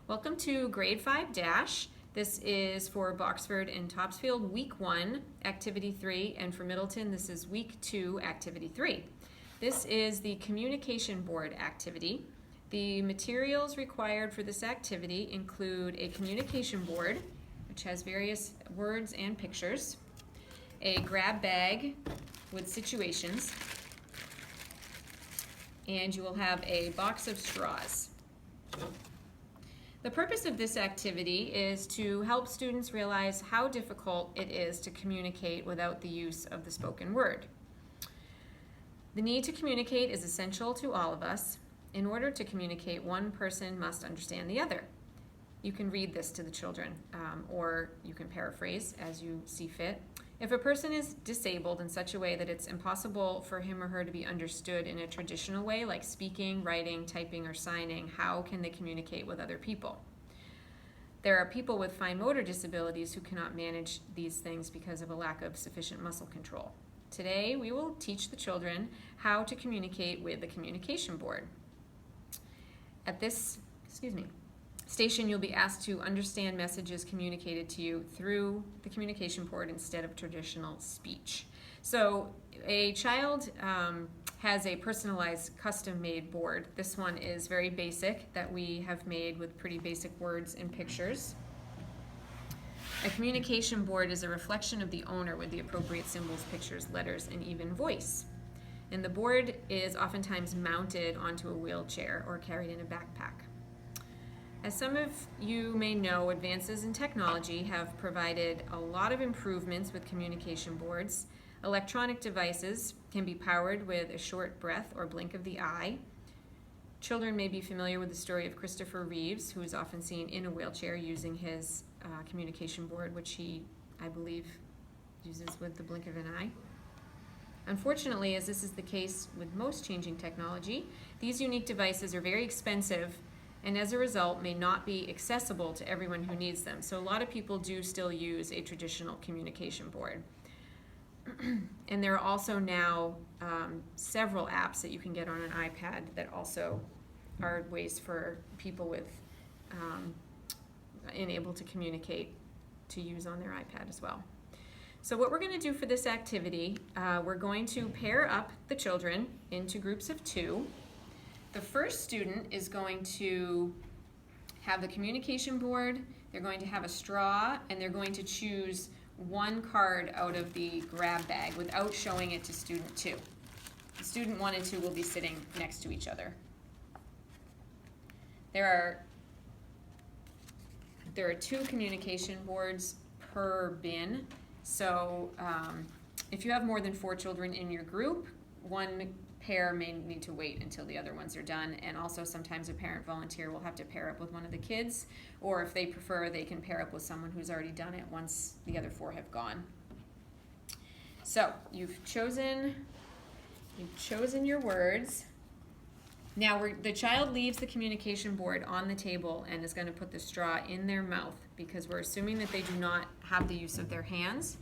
Welcome to Grade 5 Dash. This is for Boxford and Topsfield Week 1, Activity 3, and for Middleton this is Week 2, Activity 3. This is the Communication Board activity. The materials required for this activity include a communication board, which has various words and pictures, a grab bag with situations, and you will have a box of straws. The purpose of this activity is to help students realize how difficult it is to communicate without the use of the spoken word. The need to communicate is essential to all of us. In order to communicate, one person must understand the other. You can read this to the children, or you can paraphrase as you see fit. If a person is disabled in such a way that it's impossible for him or her to be understood in a traditional way, like speaking, writing, typing, or signing, how can they communicate with other people? There are people with fine motor disabilities who cannot manage these things because of a lack of sufficient muscle control. Today, we will teach the children how to communicate with the communication board. At this, station, you'll be asked to understand messages communicated to you through the communication board instead of traditional speech. So a child has a personalized custom-made board. This one is very basic, that we have made with pretty basic words and pictures. A communication board is a reflection of the owner with the appropriate symbols, pictures, letters, and even voice. And the board is oftentimes mounted onto a wheelchair or carried in a backpack. As some of you may know, advances in technology have provided a lot of improvements with communication boards. Electronic devices can be powered with a short breath or blink of the eye. Children may be familiar with the story of Christopher Reeves, who is often seen in a wheelchair using his communication board, which he, I believe, uses with the blink of an eye. Unfortunately, as this is the case with most changing technology, these unique devices are very expensive and as a result may not be accessible to everyone who needs them. So a lot of people do still use a traditional communication board. And there are also now several apps that you can get on an iPad that also are ways for people with unable to communicate to use on their iPad as well. So what we're going to do for this activity, we're going to pair up the children into groups of 2. The first student is going to have the communication board, they're going to have a straw, and they're going to choose one card out of the grab bag without showing it to student 2. Student 1 and 2 will be sitting next to each other. There are 2 communication boards per bin, so if you have more than 4 children in your group, one pair may need to wait until the other ones are done, and also sometimes a parent volunteer will have to pair up with one of the kids, or if they prefer, they can pair up with someone who's already done it once the other 4 have gone. So you've chosen your words. Now the child leaves the communication board on the table and is going to put the straw in their mouth because we're assuming that they do not have the use of their hands.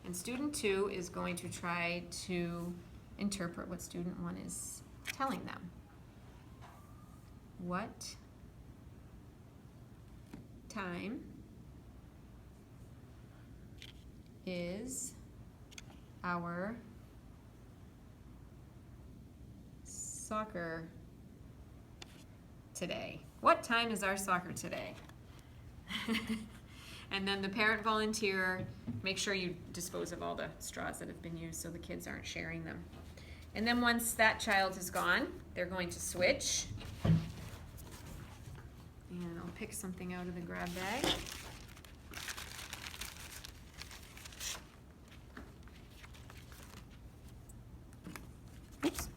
And student 2 is going to try to interpret what student 1 is telling them. What time is our soccer today? What time is our soccer today? And then the parent volunteer, make sure you dispose of all the straws that have been used so the kids aren't sharing them. And then once that child is gone, they're going to switch. And I'll pick something out of the grab bag. Oops.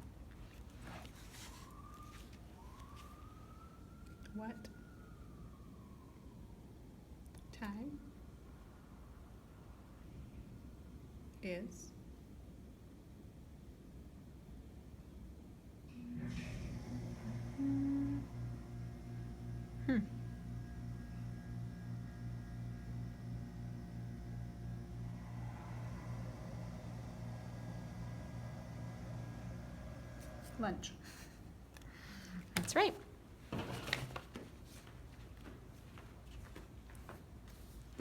What time is lunch? That's right.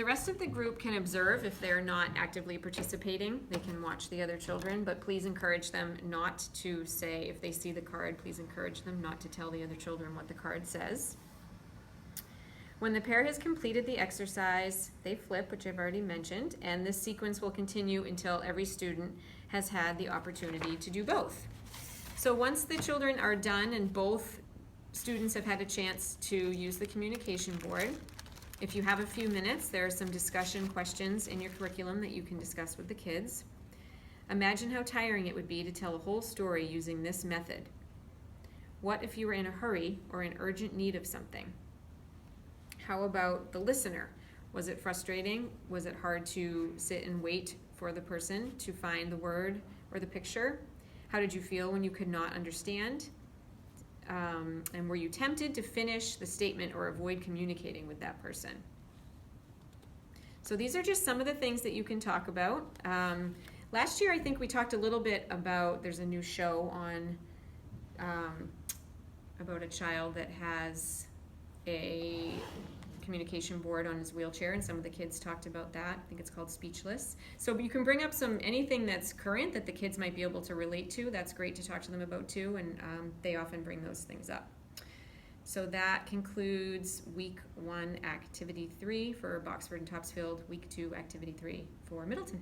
The rest of the group can observe if they're not actively participating. They can watch the other children, but please encourage them not to say, if they see the card, please encourage them not to tell the other children what the card says. When the pair has completed the exercise, they flip, which I've already mentioned, and this sequence will continue until every student has had the opportunity to do both. So once the children are done and both students have had a chance to use the communication board, if you have a few minutes, there are some discussion questions in your curriculum that you can discuss with the kids. Imagine how tiring it would be to tell a whole story using this method. What if you were in a hurry or in urgent need of something? How about the listener? Was it frustrating? Was it hard to sit and wait for the person to find the word or the picture? How did you feel when you could not understand? And were you tempted to finish the statement or avoid communicating with that person? So these are just some of the things that you can talk about. Last year, I think we talked a little bit about, there's a new show on about a child that has a communication board on his wheelchair, and some of the kids talked about that. I think it's called Speechless. So you can bring up anything that's current that the kids might be able to relate to. That's great to talk to them about too, and they often bring those things up. So that concludes week 1, activity 3 for Boxford and Topsfield, week 2, activity 3 for Middleton.